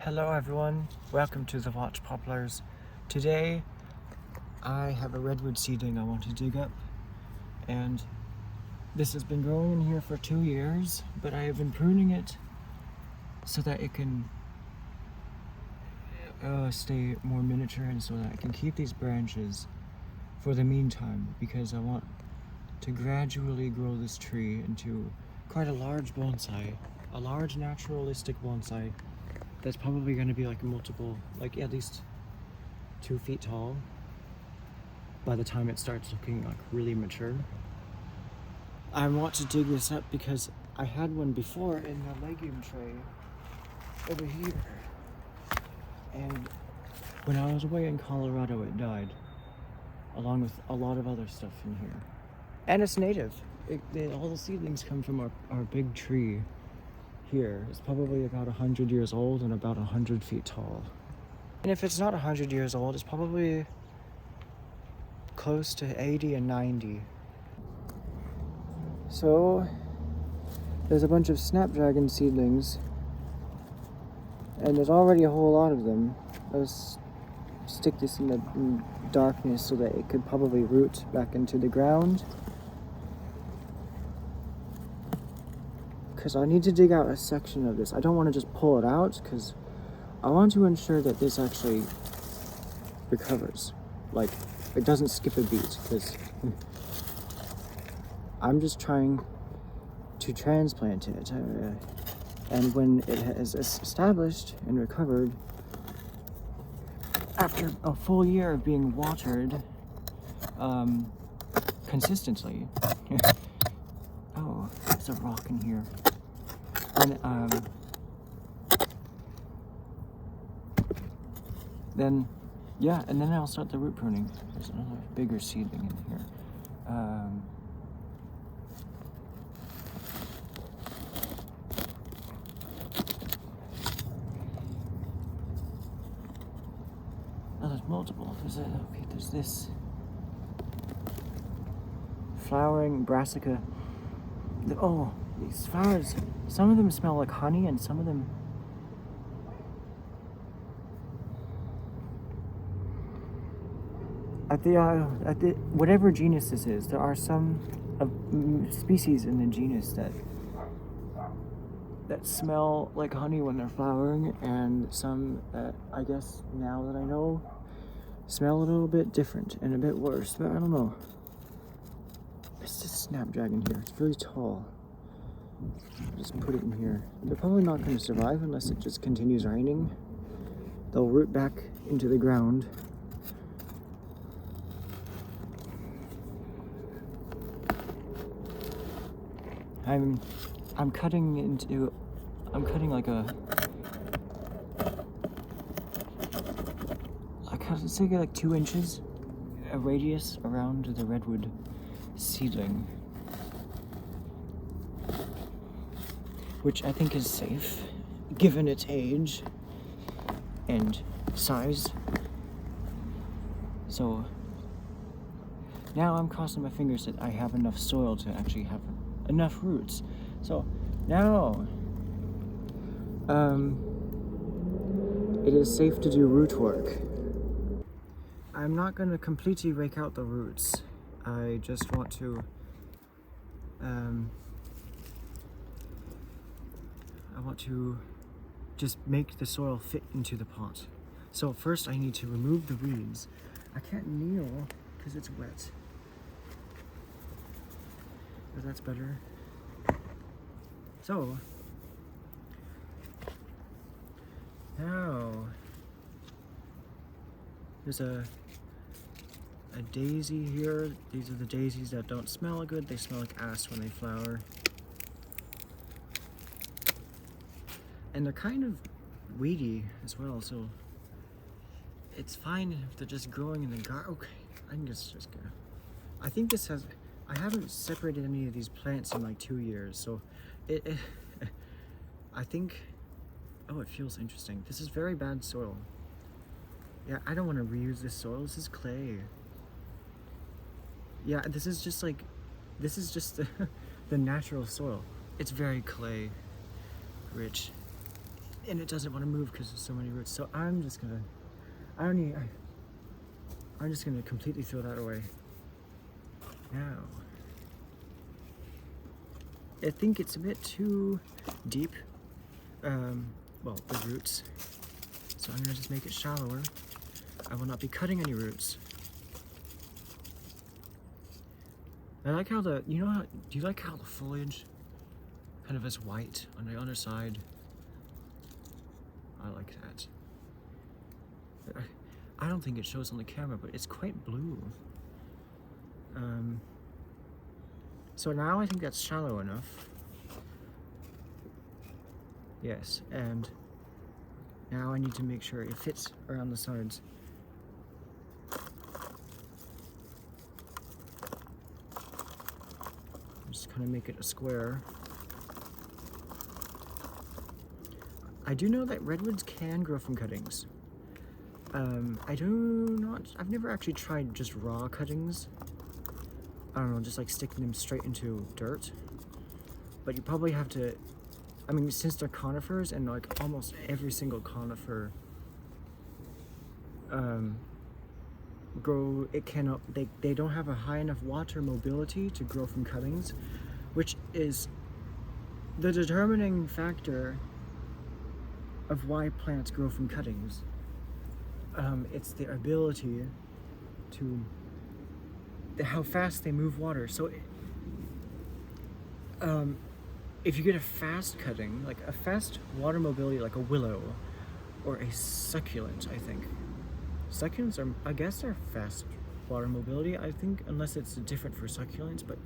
Hello everyone, welcome to the Watch Poplars. Today I have a redwood seedling I want to dig up, and this has been growing in here for 2 years, but I have been pruning it so that it can stay more miniature and so that I can keep these branches for the meantime, because I want to gradually grow this tree into quite a large bonsai, a large naturalistic bonsai that's probably going to be like at least 2 feet tall by the time it starts looking like really mature. I want to dig this up because I had one before in the legume tray over here, and when I was away in Colorado it died, along with a lot of other stuff in here. And it's native. All the seedlings come from our big tree here. It's probably about 100 years old and about 100 feet tall. And if it's not 100 years old, it's probably close to 80 and 90. So there's a bunch of snapdragon seedlings, and there's already a whole lot of them. Let's stick this in the darkness so that it could probably root back into the ground, because I need to dig out a section of this. I don't want to just pull it out, because I want to ensure that this actually recovers. Like, it doesn't skip a beat, because I'm just trying to transplant it. And when it has established and recovered, after a full year of being watered consistently, oh, there's a rock in here. And then I'll start the root pruning. There's another bigger seedling in here. Oh, there's multiple. There's this flowering brassica. Oh, these flowers. Some of them smell like honey, and some of them. At the whatever genus this is, there are some species in the genus that smell like honey when they're flowering, and some that, I guess now that I know, smell a little bit different and a bit worse. But I don't know. There's this snapdragon here. It's really tall. Just put it in here. They're probably not going to survive unless it just continues raining. They'll root back into the ground. I'm cutting like let's say like 2 inches a radius around the redwood seedling, which I think is safe given its age and size. So now I'm crossing my fingers that I have enough soil to actually have enough roots. So now it is safe to do root work. I'm not going to completely rake out the roots. I just want to just make the soil fit into the pot. So first I need to remove the weeds. I can't kneel because it's wet. But that's better. So now there's a daisy here. These are the daisies that don't smell good. They smell like ass when they flower. And they're kind of weedy as well, so it's fine if they're just growing in the garden. Okay, I'm just gonna. I think this has. I haven't separated any of these plants in like 2 years, so I think. Oh, it feels interesting. This is very bad soil. Yeah, I don't want to reuse this soil. This is clay. Yeah, this is just the natural soil. It's very clay rich. and it doesn't want to move because there's so many roots. So I'm just gonna completely throw that away. Now, I think it's a bit too deep, well, the roots. So I'm gonna just make it shallower. I will not be cutting any roots. I like how do you like how the foliage kind of is white on the underside? I like that. I don't think it shows on the camera, but it's quite blue. So now I think that's shallow enough. Yes, and now I need to make sure it fits around the sides. Just kind of make it a square. I do know that redwoods can grow from cuttings. I've never actually tried just raw cuttings. I don't know, just like sticking them straight into dirt. But you probably have to, I mean, since they're conifers and like almost every single conifer they don't have a high enough water mobility to grow from cuttings, which is the determining factor of why plants grow from cuttings. It's the ability to, how fast they move water. So if you get a fast cutting, like a fast water mobility, like a willow or a succulent, I think. Succulents are, I guess, they're fast water mobility, I think, unless it's different for succulents, but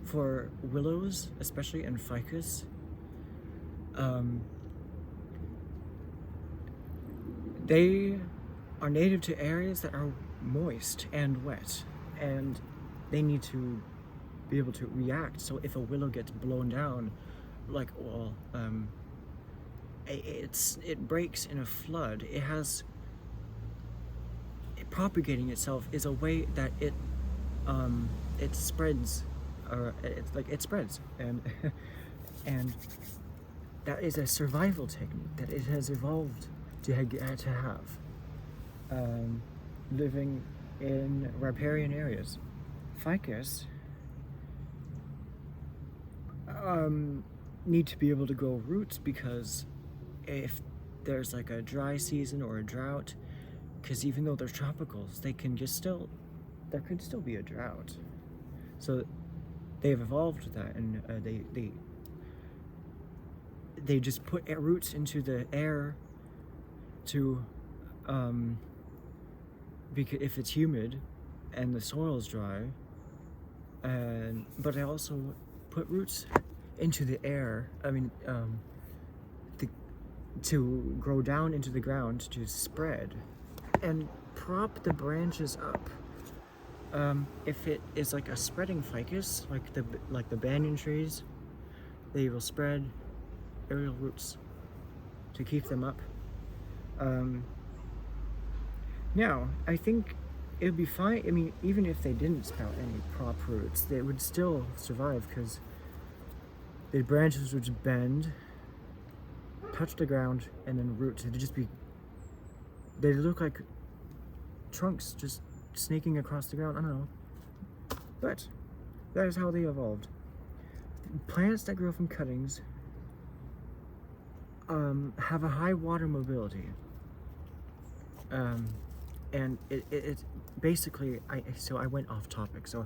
for willows, especially, and ficus, they are native to areas that are moist and wet, and they need to be able to react. So if a willow gets blown down, like, well, it breaks in a flood. Propagating itself is a way that it spreads, or it spreads, and and that is a survival technique that it has evolved to have, living in riparian areas. Ficus need to be able to grow roots, because if there's like a dry season or a drought, because even though they're tropicals, there could still be a drought. So they've evolved with that, and they just put roots into the air to, because if it's humid and the soil is dry, but they also put roots into the air. I mean, to grow down into the ground, to spread and prop the branches up. If it is like a spreading ficus, like the banyan trees, they will spread aerial roots to keep them up. Now, I think it would be fine. I mean, even if they didn't sprout any prop roots, they would still survive, because the branches would just bend, touch the ground, and then roots. They'd look like trunks just snaking across the ground. I don't know. But that is how they evolved. Plants that grow from cuttings have a high water mobility. And it basically, I went off topic. So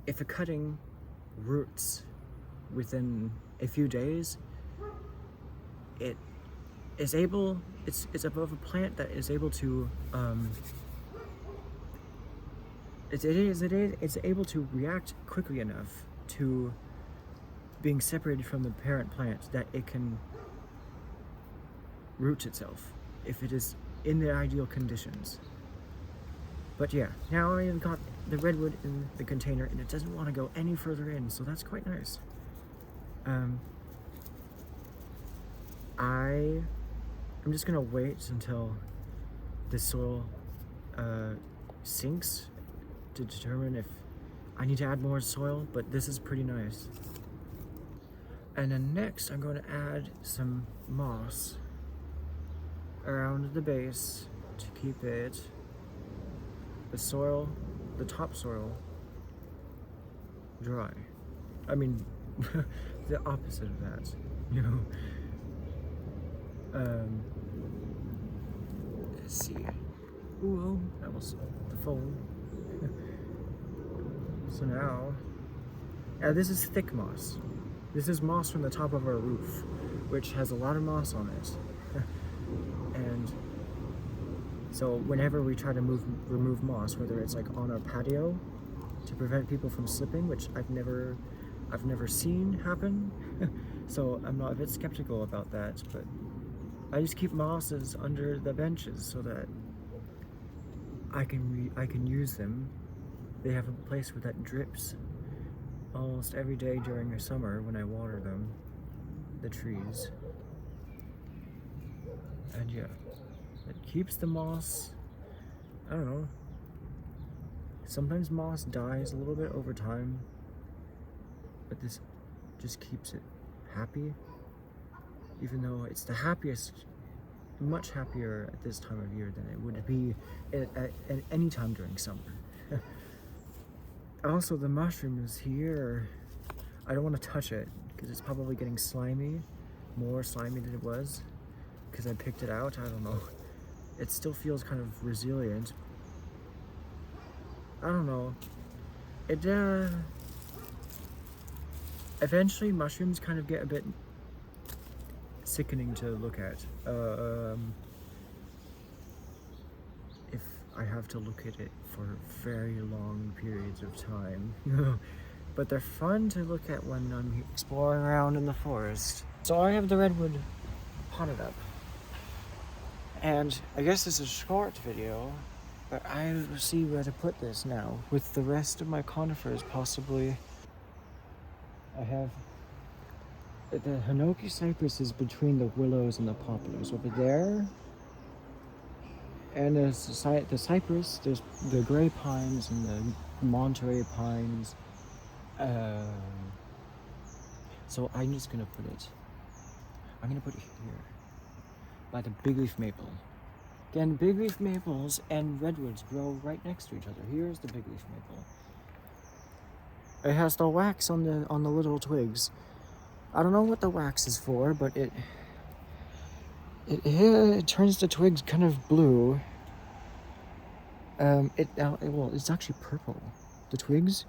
if a cutting roots within a few days, it's above a plant that is able to it's able to react quickly enough to being separated from the parent plant that it can root itself if it is in the ideal conditions. But yeah, now I have got the redwood in the container, and it doesn't want to go any further in, so that's quite nice. I'm just gonna wait until the soil sinks to determine if I need to add more soil, but this is pretty nice. And then next I'm going to add some moss around the base to keep it, the topsoil, dry. I mean, the opposite of that, you know. Let's see. Ooh, that was the phone. So now, this is thick moss. This is moss from the top of our roof, which has a lot of moss on it. And so whenever we try to remove moss, whether it's like on our patio to prevent people from slipping, which I've never seen happen, so I'm not a bit skeptical about that, but I just keep mosses under the benches so that I can use them. They have a place where that drips almost every day during the summer when I water them, the trees. And yeah, it keeps the moss, I don't know, sometimes moss dies a little bit over time, but this just keeps it happy, even though it's the happiest, much happier at this time of year than it would be at any time during summer. Also, the mushrooms here, I don't want to touch it because it's probably getting slimy, more slimy than it was, because I picked it out. I don't know. It still feels kind of resilient. I don't know. It, eventually mushrooms kind of get a bit sickening to look at. If I have to look at it for very long periods of time. But they're fun to look at when I'm exploring around in the forest. So I have the redwood potted up. And I guess this is a short video, but I will see where to put this now. With the rest of my conifers, possibly. I have the Hinoki cypress is between the willows and the poplars over there. And there's the cypress, there's the gray pines and the Monterey pines. So I'm just gonna put it, I'm gonna put it here, by the big leaf maple. Again, big leaf maples and redwoods grow right next to each other. Here's the big leaf maple. It has the wax on the little twigs. I don't know what the wax is for, but it turns the twigs kind of blue. It's actually purple. The twigs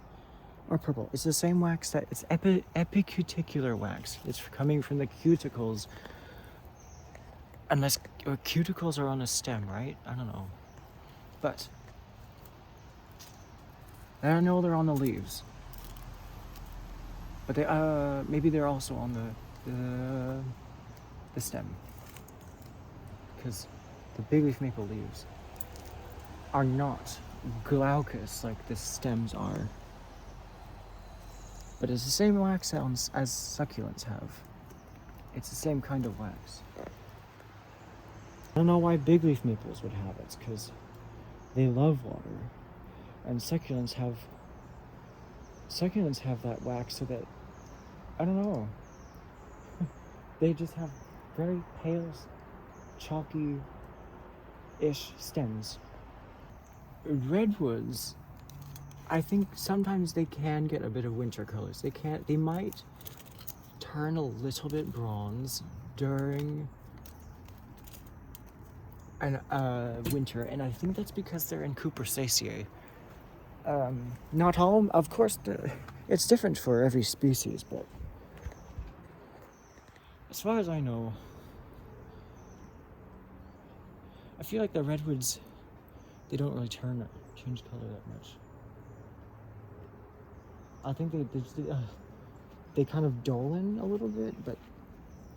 are purple. It's the same wax that it's epicuticular wax. It's coming from the cuticles. Unless cuticles are on a stem, right? I don't know. But I know they're on the leaves. But they maybe they're also on the stem. Because the big leaf maple leaves are not glaucous like the stems are. But it's the same wax as succulents have. It's the same kind of wax. I don't know why big leaf maples would have it, because they love water. And succulents have that wax so that, I don't know, they just have very pale, chalky-ish stems. Redwoods, I think sometimes they can get a bit of winter colors. They might turn a little bit bronze during winter, and I think that's because they're in Cupressaceae. Not all, of course, it's different for every species, but as far as I know, I feel like the redwoods, they don't really change color that much. I think they kind of dull in a little bit, but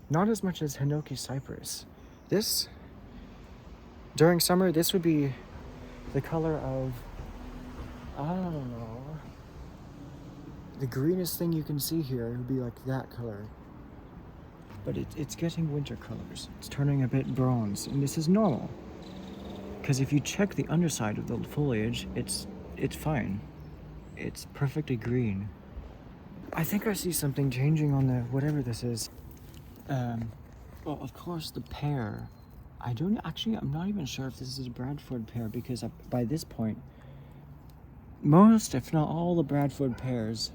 not as much as Hinoki cypress. This, during summer, this would be the color of, I don't know, the greenest thing you can see here would be like that color. But it's getting winter colors. It's turning a bit bronze, and this is normal. Because if you check the underside of the foliage, it's fine. It's perfectly green. I think I see something changing on the whatever this is. Well, of course, the pear. I don't actually. I'm not even sure if this is a Bradford pear because by this point, most, if not all, the Bradford pears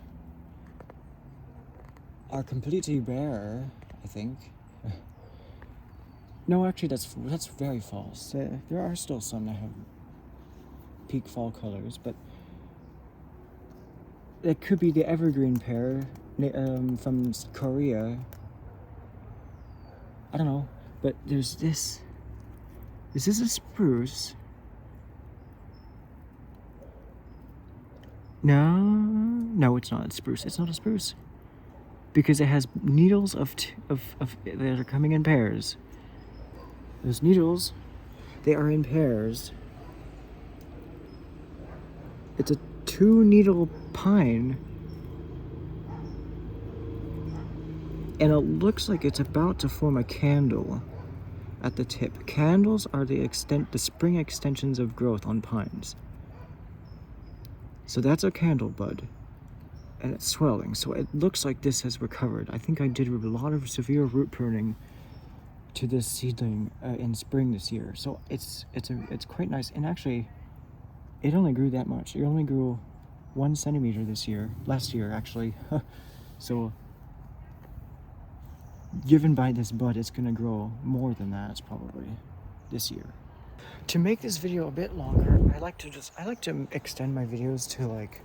are completely bare. I think. No, actually, that's very false. There are still some that have peak fall colors, but it could be the evergreen pear from Korea. I don't know, but there's this. Is this a spruce? No, it's not a spruce. It's not a spruce because it has needles of that are coming in pairs. Those needles, they are in pairs. It's a 2-needle pine, and it looks like it's about to form a candle at the tip. Candles are the spring extensions of growth on pines. So that's a candle bud, and it's swelling. So it looks like this has recovered. I think I did a lot of severe root pruning to this seedling in spring this year. So it's quite nice. And actually, it only grew that much. It only grew 1 centimeter last year actually. So given by this bud, it's gonna grow more than that probably this year. To make this video a bit longer, I like to extend my videos to like,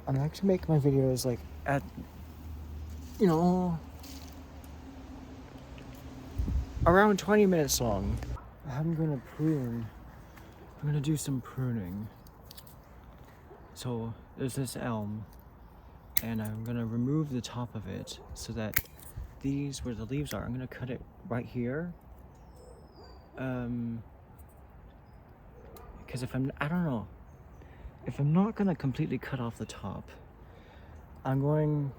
I like to make my videos like at, you know, around 20 minutes long. I'm gonna do some pruning. So there's this elm, and I'm gonna remove the top of it so that where the leaves are, I'm gonna cut it right here. Because I don't know, if I'm not gonna completely cut off the top, I don't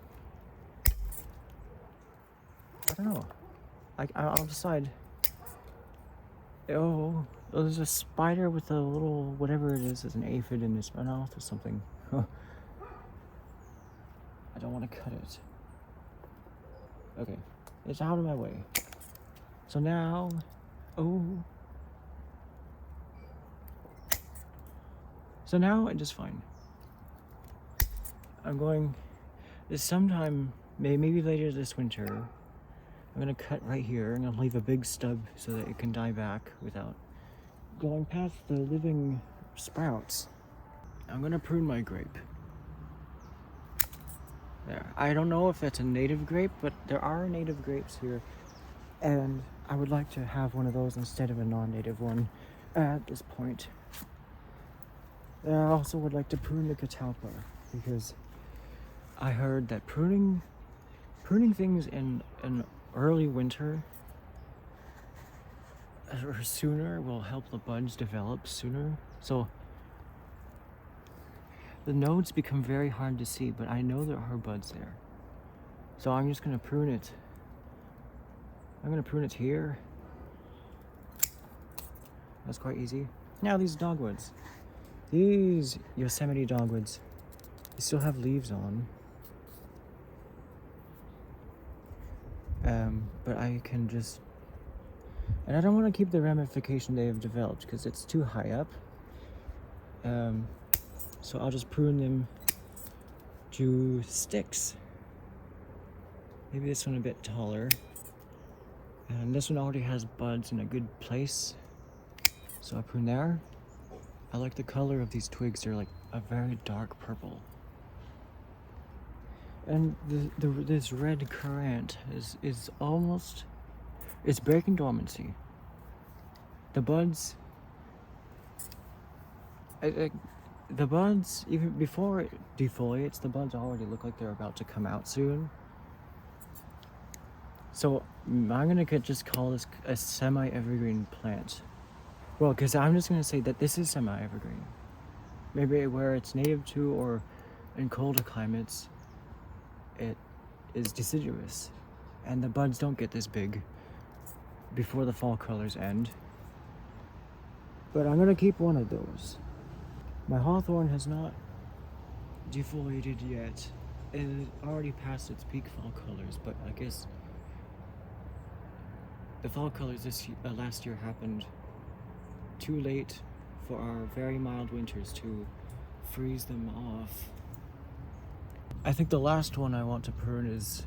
know. I'll decide. Oh, there's a spider with a little, whatever it is, an aphid in its mouth or something. I don't want to cut it. Okay, it's out of my way. So now, so now it is fine. I'm going, sometime, maybe later this winter, I'm gonna cut right here and I'll leave a big stub so that it can die back without going past the living sprouts. I'm gonna prune my grape. There. I don't know if that's a native grape, but there are native grapes here, and I would like to have one of those instead of a non-native one at this point. I also would like to prune the catalpa because I heard that pruning things in early winter or sooner will help the buds develop sooner. So the nodes become very hard to see, but I know there are buds there. So I'm just gonna prune it. I'm gonna prune it here. That's quite easy. Now these dogwoods. These Yosemite dogwoods, they still have leaves on. But I can just, and I don't want to keep the ramification they have developed because it's too high up. So I'll just prune them to sticks. Maybe this one a bit taller. And this one already has buds in a good place. So I prune there. I like the color of these twigs. They're like a very dark purple. And this red currant is almost, it's breaking dormancy. The buds, the buds, even before it defoliates, the buds already look like they're about to come out soon. So I'm gonna just call this a semi-evergreen plant. Well, because I'm just gonna say that this is semi-evergreen. Maybe where it's native to or in colder climates, it is deciduous, and the buds don't get this big before the fall colors end. But I'm gonna keep one of those. My hawthorn has not defoliated yet, and it already passed its peak fall colors, but I guess the fall colors last year happened too late for our very mild winters to freeze them off. I think the last one I want to prune is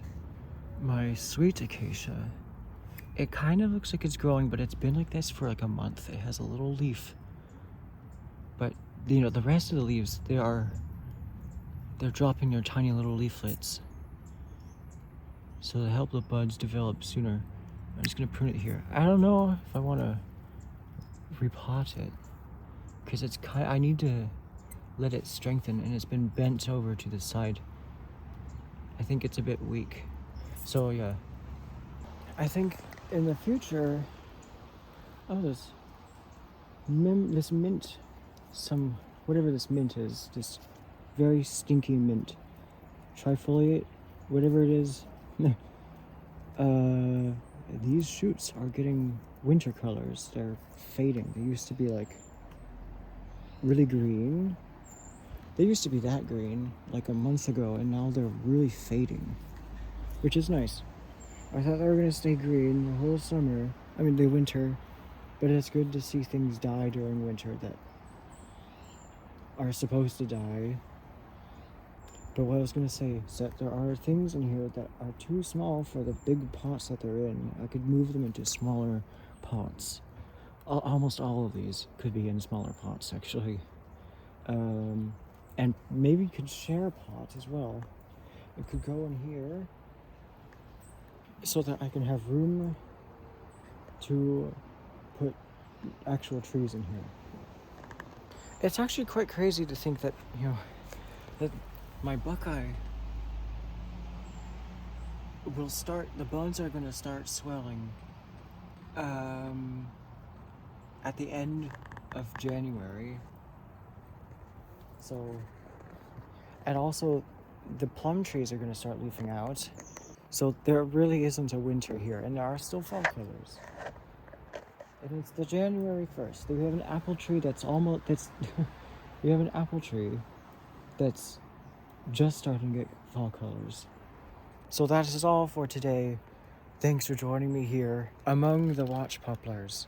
my sweet acacia. It kind of looks like it's growing, but it's been like this for like a month. It has a little leaf, but you know, the rest of the leaves, they're dropping their tiny little leaflets, so to help the buds develop sooner. I'm just gonna prune it here. I don't know if I want to repot it, because I need to let it strengthen, and it's been bent over to the side. I think it's a bit weak. So yeah, I think in the future, this mint, whatever this mint is, this very stinky mint, trifoliate, whatever it is. These shoots are getting winter colors. They're fading. They used to be like really green. They used to be that green like a month ago, and now they're really fading, which is nice. I thought they were gonna stay green the whole summer, the winter, but it's good to see things die during winter that are supposed to die. But what I was gonna say is that there are things in here that are too small for the big pots that they're in. I could move them into smaller pots. Almost all of these could be in smaller pots, actually. And maybe could share a pot as well. It could go in here so that I can have room to put actual trees in here. It's actually quite crazy to think that, that my buckeye the buds are going to start swelling at the end of January. So, and also the plum trees are going to start leafing out. So there really isn't a winter here, and there are still fall colors. And it's the January 1st. We have an apple tree we have an apple tree that's just starting to get fall colors. So that is all for today. Thanks for joining me here among the watch poplars.